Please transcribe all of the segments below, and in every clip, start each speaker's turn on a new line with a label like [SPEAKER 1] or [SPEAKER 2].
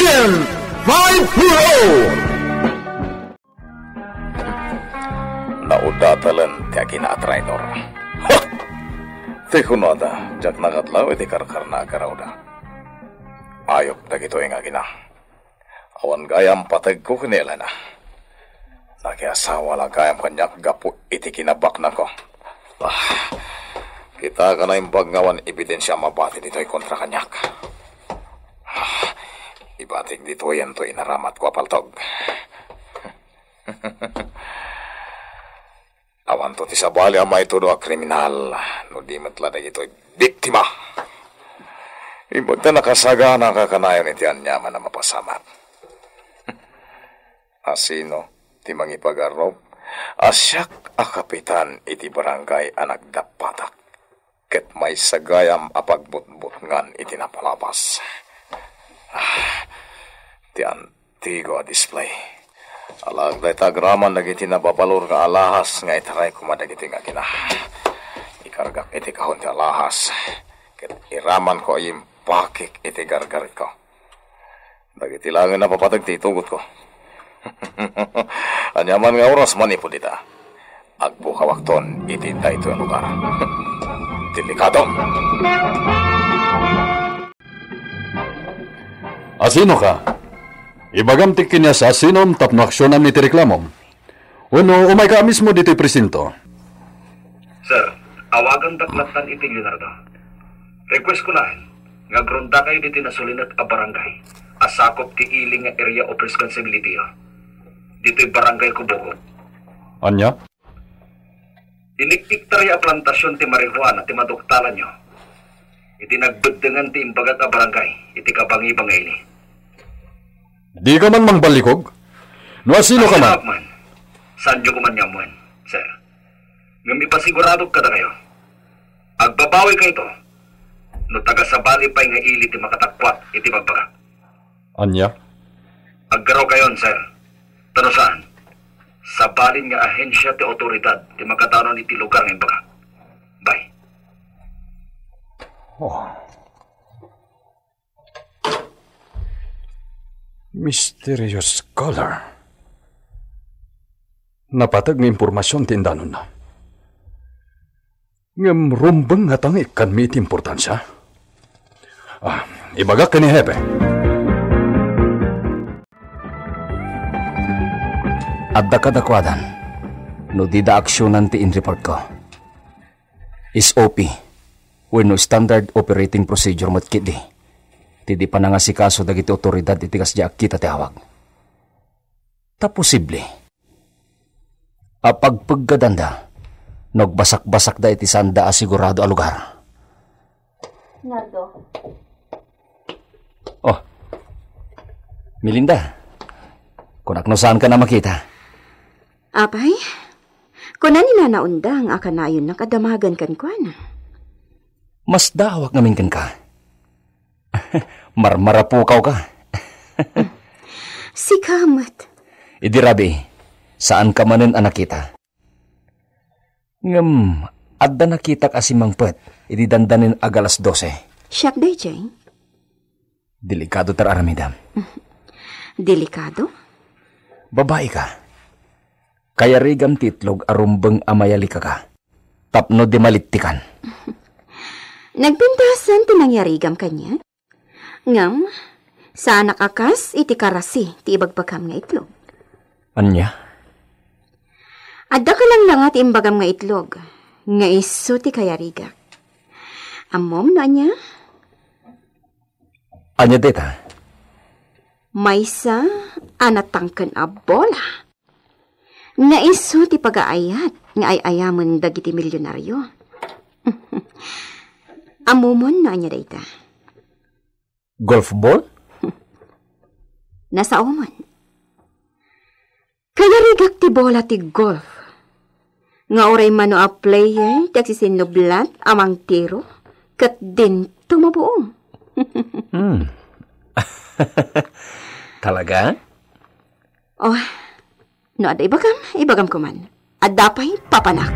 [SPEAKER 1] Action! Fight Hero!
[SPEAKER 2] Naudatalan ti agina traidor. Ha! Ti kunwada, jak nakatlaw iti karkar na agaraw da. Ayop dagito yung agina. Awan gayam patag ko kanila na. Nakiasawa lang gayam kanyak gapu iti kinabak na ko. Kita ka na yung bagngawan ebidensya mabati dito'y kontra kanyak. Ibating dito yan to'y naramat ko apaltog. Awan to ti sabali amay to do a kriminal. No di matla na ito'y biktima. Ibagta nakasagana kakanayon iti anyaman na mapasamat. Asino ti mangipagarob asyak a kapitan iti barangay anak dapatak. Ket may sagayam apagbutbut ngan iti napalabas. Ti antigo display. Alag day tagraman dagiti nababalor nga alahas nga itaray kumadagiti nga kina. Ikargak iti kahon ti alahas. Ket iraman ko ay pakik iti gargarit ko. Dagiti langan na papatag ti itugot ko. Anyaman nga oras manipod ita. Agpo kawakton iti ito yung lugar. Delikado.
[SPEAKER 3] Asino ka? Ibagam ti kinya sa asinom tapno aksyonan ni ti reklamom. Uno, umay ka mismo dito'y presinto.
[SPEAKER 4] Sir, awagan taklatan iti Leonardo. Request ko lang, nga gronda kayo diti nasulinat a barangay. Asakop ti iling nga area of responsibility. Dito'y barangay Kubuko.
[SPEAKER 3] Anya?
[SPEAKER 4] Iniktiktari a plantasyon ti marihuana ti maduktalan nyo. Iti nagbeddengan ti imbagat a barangay, iti kabangi-bangay ni.
[SPEAKER 3] Di ka man mangbalikog? No asino ka man?
[SPEAKER 4] Saan nyo kumanyamuan, sir? Ngamipasigurado ka na kayo. Agbabawi ka ito. No taga-sabali pa'y nga ili ti makatakwat iti magbaga.
[SPEAKER 3] Anya?
[SPEAKER 4] Aggaraw kayon, sir. Tano saan? Sabalin nga ahensya ti otoridad ti makatanon iti lugar ng baga. Bye.
[SPEAKER 3] Oh. Mysterious color. Napatag ng impormasyon tindanon na. Ngam rumbang nga tangi kan may importansya. Ibagak ka ni Hepe.
[SPEAKER 5] Adda kadakwadan, no di da aksyonan ti in-report ko. SOP, no standard operating procedure matkit di. Ti di pa nangasikaso dagiti otoridad iti kasya kita ti hawag. Ta posible. Apagpaggadanda, nagbasak-basak da iti sanda asigurado a lugar.
[SPEAKER 6] Nardo.
[SPEAKER 5] Oh, Melinda, kunak no saan ka na makita?
[SPEAKER 6] Apay, kunan ni naundang akan na ayon nakadamagan kan kuan.
[SPEAKER 5] Mas dawak ngamin kan ka. Marmarapukaw ka.
[SPEAKER 6] Si Kamat.
[SPEAKER 5] Idi rabi, saan ka manen anak kita? Ngam, adda nakita kasi mangpet, idi dandanin agalas 12.
[SPEAKER 6] Siyak day, Jane.
[SPEAKER 5] Delikado tararamidam.
[SPEAKER 6] Delikado?
[SPEAKER 5] Babae ka. Kaya rigam titlog arumbeng amayali ka. Tapno di malittikan.
[SPEAKER 6] Nagbintasan tinangyarigam kanya. Ngam, sa anak akas iti karasi ti ibagbagam nga itlog.
[SPEAKER 5] Anya?
[SPEAKER 6] Adda ka lang nga ti imbagam nga itlog. Nga iso ti kayariga. Amom na anya?
[SPEAKER 5] Anya deta?
[SPEAKER 6] Maysa anatangken a bola. Nga iso ti pagaayat nga ay-ayaman dagiti milyonaryo. Amumon na anya dayta.
[SPEAKER 5] Golf ball?
[SPEAKER 6] Nasa umon. Kaya rigak ti bola ti golf. Nga oray mano a player ti agsisinublat amang tiro kat din tumabuong.
[SPEAKER 5] Talaga?
[SPEAKER 6] Oh, no ada ibagam ko man. Adda pa'y papanak.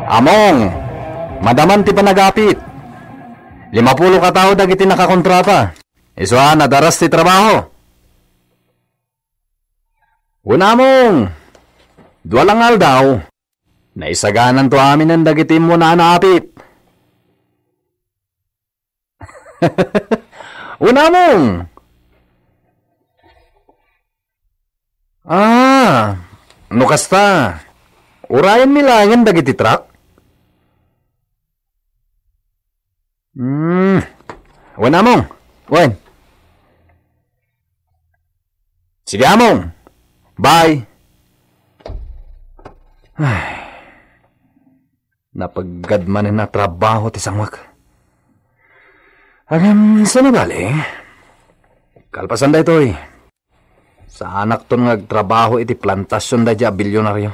[SPEAKER 3] Among, madaman ti panagapit.
[SPEAKER 5] 50 ka tao dagiti nakakontrata. Isuan, nadaras ti trabaho. Una mong, duwalang aldaw, naisaganan to amin ang dagiti mo na naapit. Una mong, nukasta, urayan milangan dagiti truck? Wala mong. Wen. Sige among. Bye. Ay. Napaggadman na trabaho ti sangwak. Saan na bali? Kalpasan da ito eh. Sa anak ton nagtrabaho iti plantasyon da dya bilyonaryo.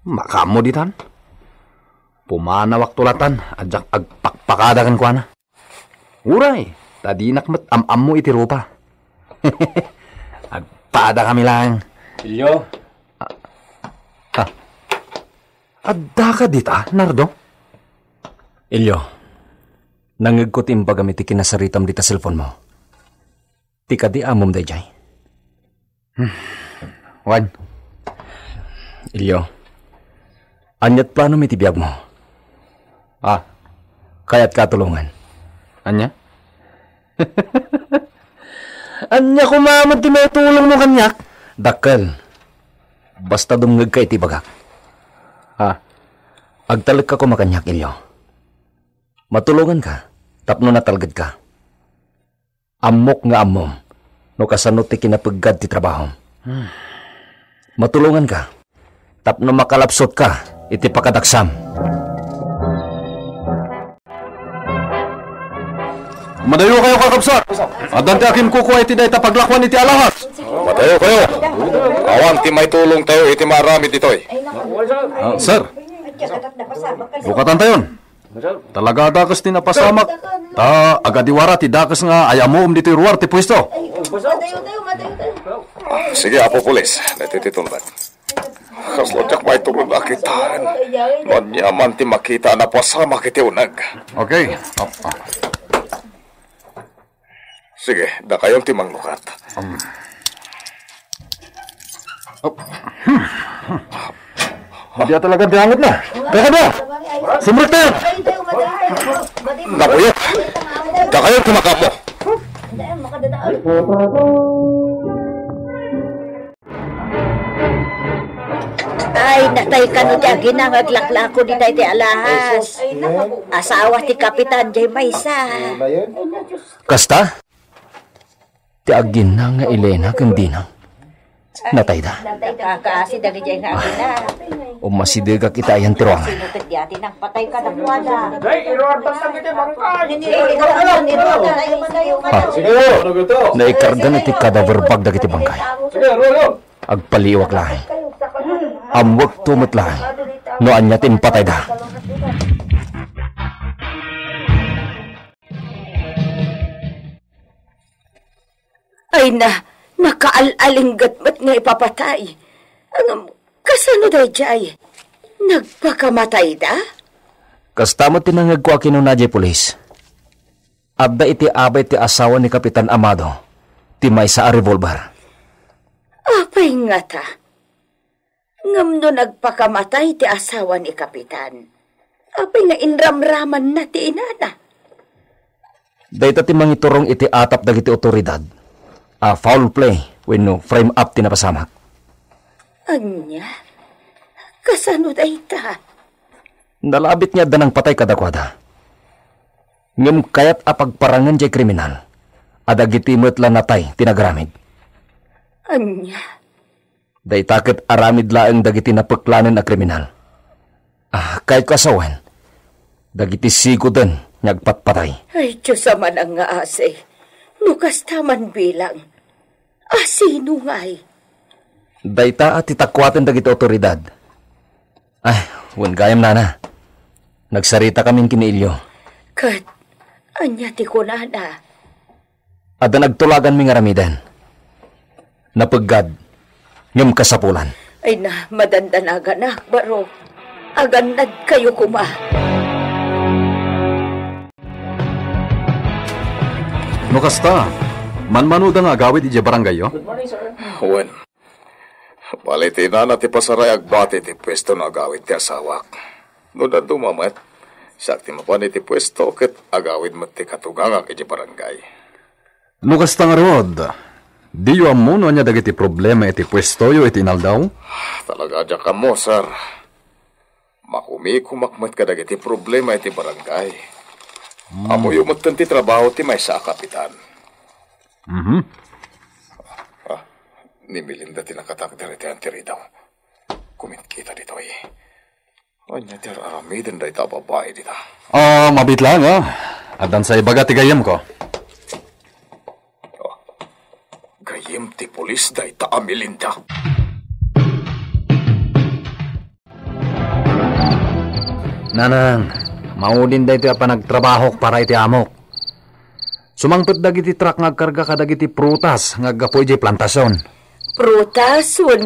[SPEAKER 5] Makamo ditan. Pumanawak tulatan, adjak agpakpakadakan ko na. Uray, tadinak mat am mo iti rupa. Agpada kami lang.
[SPEAKER 3] Ilyo?
[SPEAKER 5] Adda ka dita, Nardo?
[SPEAKER 7] Ilyo, nangagkot imba gamit kinasaritam dita cellphone mo. Tika di amom da jay.
[SPEAKER 5] Wan.
[SPEAKER 7] Ilyo, anyat plano mi tibiyag mo. Kaya't katulungan.
[SPEAKER 5] Anya? Anya kumamad ti may tulong mo kanyak?
[SPEAKER 7] Dakkel, basta dumngag ka iti bagak. Agtalag ka kumakanyak, Ilyo. Matulungan ka, tapno natalgad ka. Amok nga amom, no kasanot ti kinapaggad ti trabaho. Matulungan ka, tapno makalapsot ka, iti pakadaksam.
[SPEAKER 3] Madayo kayo kakabsat. At dante akin kukuha iti day tapaglakwan iti alahas.
[SPEAKER 2] Matayo kayo. Awan ti may tulong tayo iti marami ditoy.
[SPEAKER 3] Sir, lukatan tayon. Talaga dakas ti napasamak. Ta agadiwara ti dakas nga ayamoom dito ruwar ti pwesto.
[SPEAKER 2] Sige, Apo Pulis. Natititulad. Kaslodyak may tulong nakitaan. Manyaman ti makita na pasamak iti unag.
[SPEAKER 3] Okay.
[SPEAKER 2] Sige, da kayong timang lukat.
[SPEAKER 3] Hindi talaga diangot na. Teka ba? Sumrek tayo!
[SPEAKER 2] Nakuya, da kayong timakap mo.
[SPEAKER 8] Ay, natay ka no diya ginangaglakla ko di tayo ti alahas. Asawa ti Kapitan Jay Maysa.
[SPEAKER 7] Kasta? Ti agin na nga Elena kang dinang. Natay da.
[SPEAKER 8] Kakaasi dagi Jay nga agina.
[SPEAKER 7] Umasidiga kita ayan tiruangan.
[SPEAKER 8] Sinutid di atin ang patay ka na kuwada.
[SPEAKER 7] Naikarga na ti cadaver bag dagiti bangkay. Agpaliwag lahi. Amwag tumot lahi. No anyatin patay da.
[SPEAKER 8] Ay na, nakaalinggat mat nga ipapatay. Ang kasano dahi Jay? Nagpakamatay da?
[SPEAKER 7] Kastamot tinangag ko akin na Jay Police. Abda iti abay ti asawa ni Kapitan Amado. Ti may sa revolver.
[SPEAKER 8] Apay nga ta. Ngam no nagpakamatay ti asawa ni Kapitan. Apay nga inramraman na ti inana.
[SPEAKER 7] Dahita ti mangiturong iti atap dagiti otoridad. Foul play when no frame up ti napasamak.
[SPEAKER 8] Anya? Kasano dahita?
[SPEAKER 7] Nalabit niya danang patay kadakwada. Ngam kayat apagparangan jay kriminal. Adagiti mo't lanatay tinagramid.
[SPEAKER 8] Anya?
[SPEAKER 7] Daytaket aramid laeng dagiti napaklanen a kriminal. Kahit kasawan, dagiti sigudan nyagpatpatay.
[SPEAKER 8] Ay, Diyos man ang nga ase. Nukas taman bilang. Asino nga'y?
[SPEAKER 7] Dayta at itakwaten dagiti otoridad. Wan gayam nana. Nagsarita kaming kiniilyo.
[SPEAKER 8] Kat, anya ti ko nana.
[SPEAKER 7] Ada nagtulagan mi nga ramidan. Napaggad, ngam kasapulan.
[SPEAKER 8] Ay na, madandanaga na, baro. Aganad kayo kuma.
[SPEAKER 3] No kasta, manmanuda nga agawid iti barangay yo?
[SPEAKER 2] Wen, paliti na ti pasaray agbati ti pwesto na agawid ti asawak. No na dumamat, sakti mapan iti pwesto ket agawid mat ti katugangak iti barangay.
[SPEAKER 3] No kasta nga rod, di yu amuno niya dagiti problema iti pwesto yu iti inaldaw?
[SPEAKER 2] Talaga dya ka mo, sir. Makumikumakmat ka dagiti problema iti barangay. Amo yu matan ti trabaho ti may sa kapitan. Ni Melinda ti nakatakder iti antiri daw. Kumit kita dito eh. Anya ti aramiden da ita babae dita.
[SPEAKER 3] Mabit lang Adan sa ibaga ti gayam ko.
[SPEAKER 2] Gayem ti polis da ita Melinda.
[SPEAKER 5] Nanang, maudin da ito pa nagtrabaho para iti amok. Sumangpet dagiti truck ngagkarga ka dagiti prutas ngaggapoy di plantasyon.
[SPEAKER 8] Prutas, no.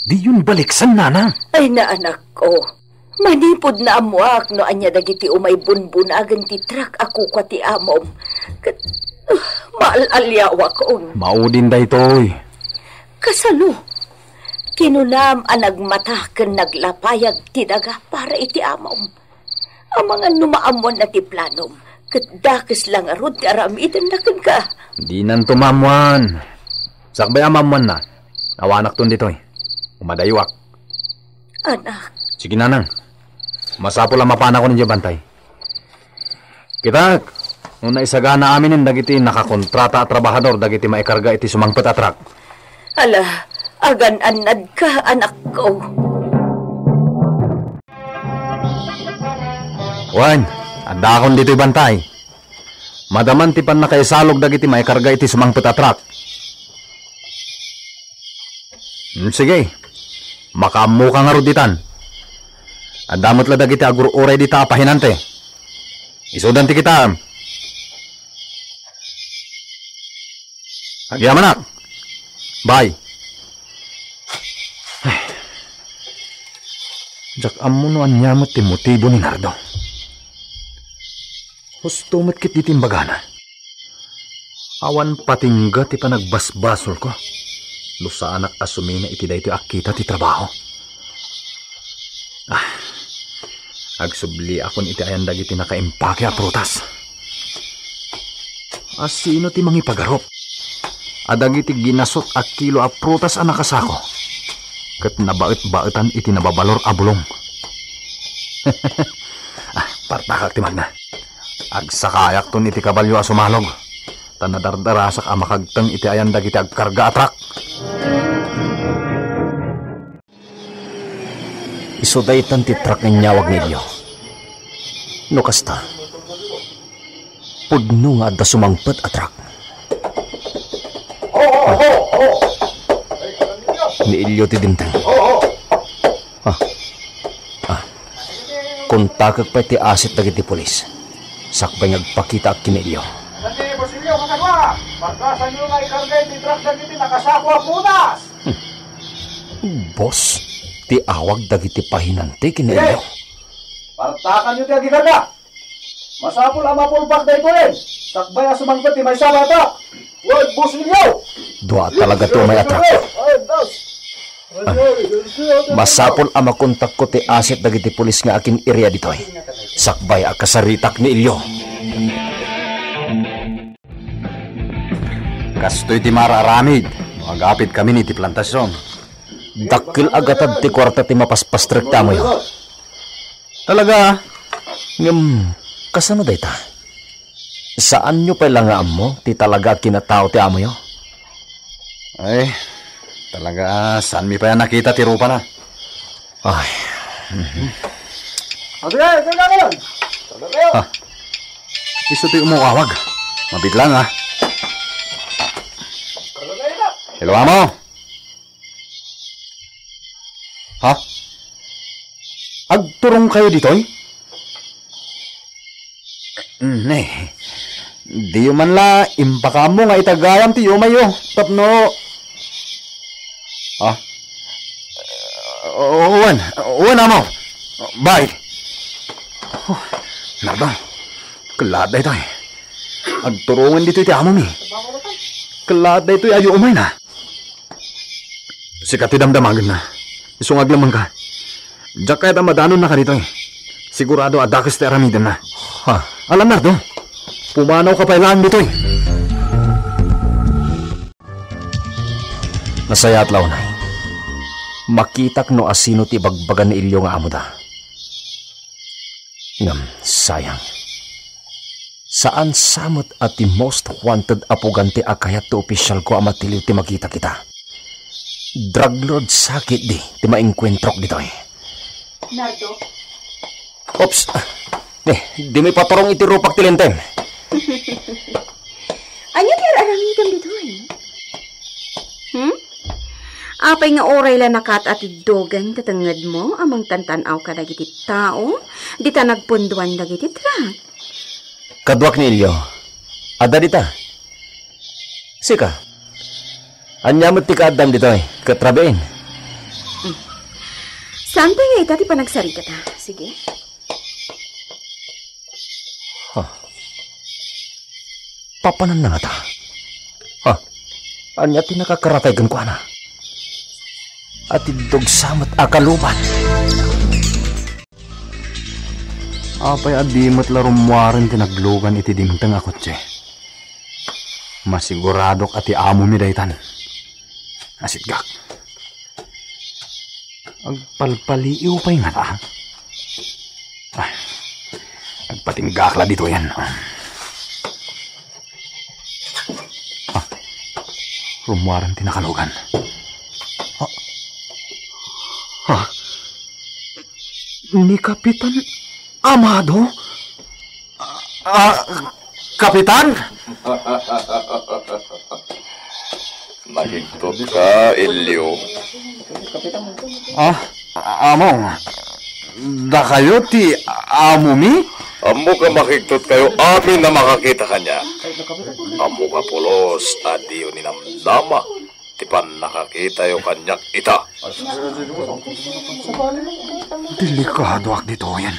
[SPEAKER 5] Di yun baliksan, nanang.
[SPEAKER 8] Ay na anak ko. Manipod na amuak no anya dagiti umay bunbunagan ti truck ako kwa ti amom. Maalalyawa ko.
[SPEAKER 5] Maudin da ito'y.
[SPEAKER 8] Kasano? Kinunam ang nagmatakan naglapayag ti daga para iti amom. Ang mga numaamon na ti planom, katdakis lang arod ti aramidan na ka.
[SPEAKER 5] Di nan tumamuan. Sakbay amamuan na. Awanak ton dito'y. Umadaywak.
[SPEAKER 8] Anak.
[SPEAKER 5] Sige nanang. Masapol ang mapana ko ninyo bantay. Kita, una isagana aminin dagiti nakakontrata at trabahador dagiti maikarga iti sumangpet atrak.
[SPEAKER 8] Ala, agan-anad ka, anak ko.
[SPEAKER 5] Wan, adakon dito'y bantay. Madaman ti pan nakaisalog dagiti maikarga iti sumangpet atrak. Sige, makamu ka nga ruditan. Adamot la dagiti agur oray dita apahinante. Isudan ti kita. Agyaman nak. Bye. Jak amuno an nyamot ti motibo ni Nardo. Husto matkit di timbagana. Awan patingga ti panagbasbasol ko. Lusa anak asumina iti daytoy akita ti trabaho. Agsubli akon iti ayan dagiti nakaimpake a prutas. Asino ti mangipagarop? Adagiti ginasot a kilo a prutas a nakasako. Ket nabaet-baetan iti nababalor a bulong. Partakak ti magna. Agsakayak ton iti kabalyo a sumalog. Tanadardarasak a makagteng iti ayan dagiti agkarga atrak.
[SPEAKER 7] Isudaytan ti truck ng nyawag nilyo. No kasta, pudno nga da sumangpet a truck. Ni Ilyo ti dintang. Kontakag pa ti asit dagiti polis. Sakbay ngagpakita ak kini Ilyo.
[SPEAKER 1] Hindi, Basilio, kasagwa! Pagkasan nyo nga ikargay ti truck dagiti nakasako a punas!
[SPEAKER 7] Boss, ti awag dagiti pahinante kini Ilyo.
[SPEAKER 1] Partakan nyo ti agikarga! Masapul ang mapulpak da ito rin! Sakbay ang sumangpet ti may sabata! Wag, Basilio!
[SPEAKER 7] Dua talaga to may atrak. Masapol ang makontak ko ti asit dagiti polis nga akin area ditoy. Sakbay ang kasaritak ni Ilyo.
[SPEAKER 5] Kastoy ti mararamid. Magapit kami ni ti plantasyon.
[SPEAKER 7] Dakil agatad ti kwarta ti mapaspastrek tamo yo.
[SPEAKER 5] Talaga?
[SPEAKER 7] Kasano dayta? Saan nyo pailangaan mo ti talaga kinatao ti amo yo?
[SPEAKER 5] Ay, talaga saan mi pa yan nakita ti rupa na?
[SPEAKER 7] Ay.
[SPEAKER 1] Okay, ito na ngayon!
[SPEAKER 5] Iso ti umuawag. Mabiglang ha. Hello, amo? Ha? Agturong kayo ditoy? Di man la impaka mo nga itagayam ti yumayo. Tapno. Ha? Uwan amo. Bye. Nardo, kalada ito
[SPEAKER 3] Agturungan dito iti amo mi. Kalada ito'y ayo umay na. Sikat idamdamagan na. Isungag lamang ka. Diyak kahit ang madanon na ka dito eh. Sigurado adakas ti aramidan na. Ha? Alam na, no? Pumanaw ka pa ilaan dito eh.
[SPEAKER 7] Nasaya at launay. Makitak no asino ti bagbagan ni Ilyo nga amo da. Ngam, sayang. Saan samot at ti most wanted apugante akayat ti opisyal ko amatiliw ti makita kita. Drug lord sakit ti maengkwentrok dito eh.
[SPEAKER 8] Nardo?
[SPEAKER 7] Ops! Di may patorong iti rupak ti lenten.
[SPEAKER 6] Anya ti aramitam dito eh. Apay nga oray la nakat at dogan tatangad mo amang tantanaw ka dagiti tao, di ta nagpunduan dagiti truck.
[SPEAKER 7] Kadwak ni Ilyo. Ada dita. Sika. Anyamot ti kaadam dito eh. Katrabein.
[SPEAKER 6] Sante nga ita ti panagsarita ta. Sige.
[SPEAKER 7] Papanan na nga ta. Anya ti nakakaratay gan ko na. At idog samat akaluban.
[SPEAKER 3] Apay adimot larumwaran tinaglugan iti dimtang ako, tse. Masiguradok ati amo mi daytan. Asitgak. Agpalpaliiw pa'y nga ta. Agpatinggak la dito yan. Rumwaran tinakalugan. Ni Kapitan Amado? Kapitan?
[SPEAKER 2] Mahigtot ka, Ilyo.
[SPEAKER 3] Amo. Da kayo ti amo mi?
[SPEAKER 2] Amo ka mahigtot kayo, amin na makakita kanya. Amo ka pulos, adiyo ni namdama. Tipan nakakita yung kanyak ita.
[SPEAKER 3] Delikado ak dito yan.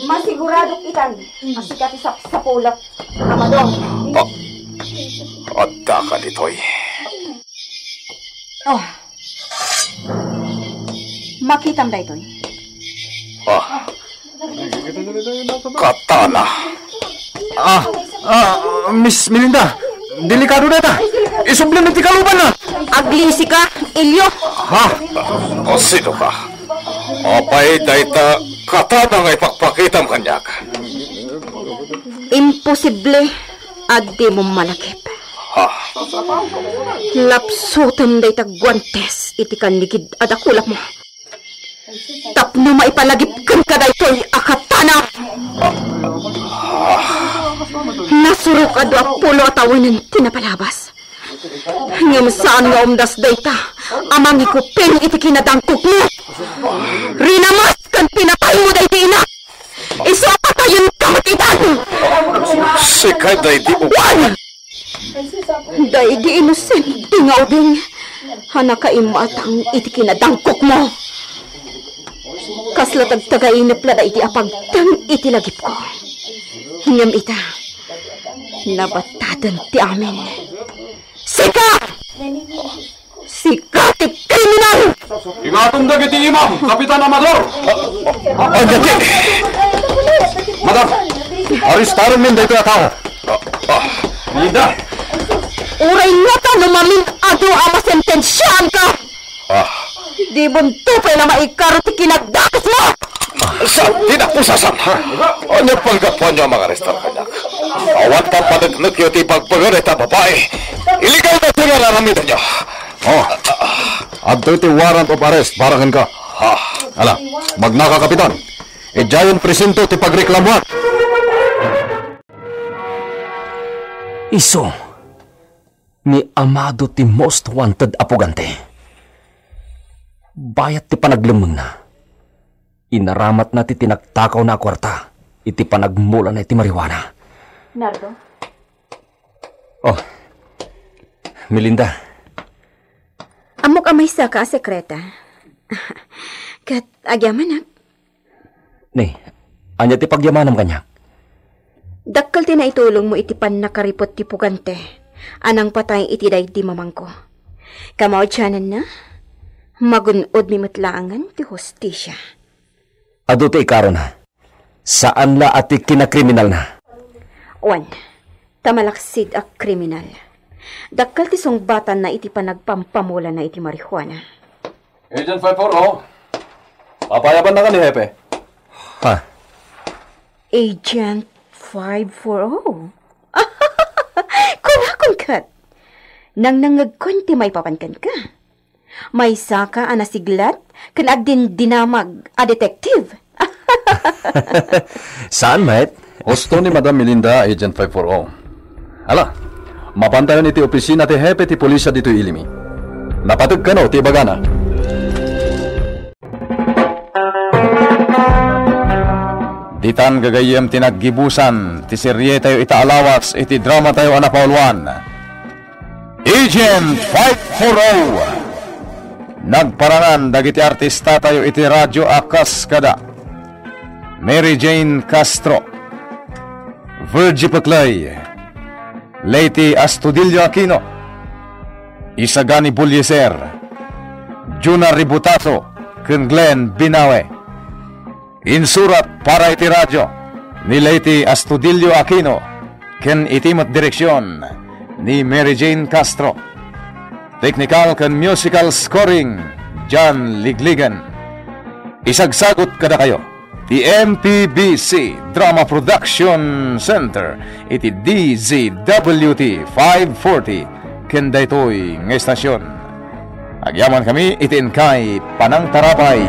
[SPEAKER 6] Masigurado itan. Masikati sa pulap. Amadong.
[SPEAKER 2] Adda ka dito'y.
[SPEAKER 6] Makitam da ito'y.
[SPEAKER 2] Katana.
[SPEAKER 3] Miss Melinda, delikado na ta. Isublim ti kaluban na.
[SPEAKER 6] Aglisi ka, Ilyo.
[SPEAKER 2] O sino ka? Apay dayta katana nga ipagpakitam kanyak.
[SPEAKER 6] Imposible. Adi mo malakip. Lapsutam day tagwantes iti kanigid adakulap mo. Tapno maipalagip kan ka daytoy akatana. Nasurok ado apulo atawinan tinapalabas. Ngam saan nga umdas dayta amang ikupin iti kinadangkok mo. Rinamas kan pinapay mo dayti ina. Iso patayon kamatitan.
[SPEAKER 2] Sikay day di uwan.
[SPEAKER 6] Day di inosente nga ubing. Hanakaimatang iti kinadangkok mo. Kaslatag tagainap la da iti apagtang iti lagip ko. Ngam ita, nabatadan ti amin. Sika! Sika ti kriminal!
[SPEAKER 3] Ingatong dagiti imam, Kapitan Amador! Madam, aristaron min dito atao. Linda!
[SPEAKER 6] Uray nga ka lumamin ado ama sentensyahan ka! Di bunto pa na maikaro ti kinagdakas mo!
[SPEAKER 2] Saan? Tinapusasan! Ano pagkapuan niyo mga restar kanyak? Awat pang panagnak yung tipagpagan ita babae. Illegal na siya naramitan niyo.
[SPEAKER 3] Adto iti warrant of arrest, parakan ka. Ala, magnaka Kapitan. Ijayon presinto ti pagreklamuan.
[SPEAKER 7] Iso, ni Amado ti most wanted apugante. Bayat ti panaglamang na. Inaramat na ti tinagtakaw na kwarta. Iti panagmula na iti mariwana.
[SPEAKER 6] Nardo?
[SPEAKER 7] Melinda.
[SPEAKER 6] Amok amay sa ka, sekreta. Kat agyaman na.
[SPEAKER 7] Anya ti pagyamanam kanya.
[SPEAKER 6] Dakkal ti na itulong mo iti pan nakaripot ti pugante. Anang patay iti day di mamangko. Kamao tiyanan na, magunod mi matlaangan ti hostisya.
[SPEAKER 7] Ado ti ikaro na. Saan la ati kinakriminal na?
[SPEAKER 6] Wan, tamalaksid a kriminal. Dakkal ti sungbatan na iti panagpampamula na iti marihuana.
[SPEAKER 3] Agent 540, papayaban na ka ni Hepe.
[SPEAKER 7] Ha?
[SPEAKER 6] Agent 540? Kunakon kat. Nang nangagkon ti may papankan ka. May saka anasiglat kan agdin dinamag a detective.
[SPEAKER 7] Saan, mate?
[SPEAKER 3] Gusto ni Madam Melinda, Agent 540. Hala, mapantayon iti opisina ti Hepe ti Pulisya dito ilimi. Napatag ka no, ti bagana. Ditan gagayem tinaggibusan, ti serye tayo itaalawas, iti drama tayo anapauluan. Agent 540! Nagparangan dagiti artista tayo iti radyo akas kada. Mary Jane Castro, Virgie Paclay, Lady Astudillo Aquino, Isagani Bulyeser, Juna Ributato, ken Glenn Binawe. Insurat para iti radyo ni Lady Astudillo Aquino, ken itimot direksyon ni Mary Jane Castro. Technical ken musical scoring, John Ligligan. Isagsagot kada kayo ti MPBC Drama Production Center iti DZWT 540 ken daytoy nga estasyon. Agyaman kami itin kay Panang Tarapay.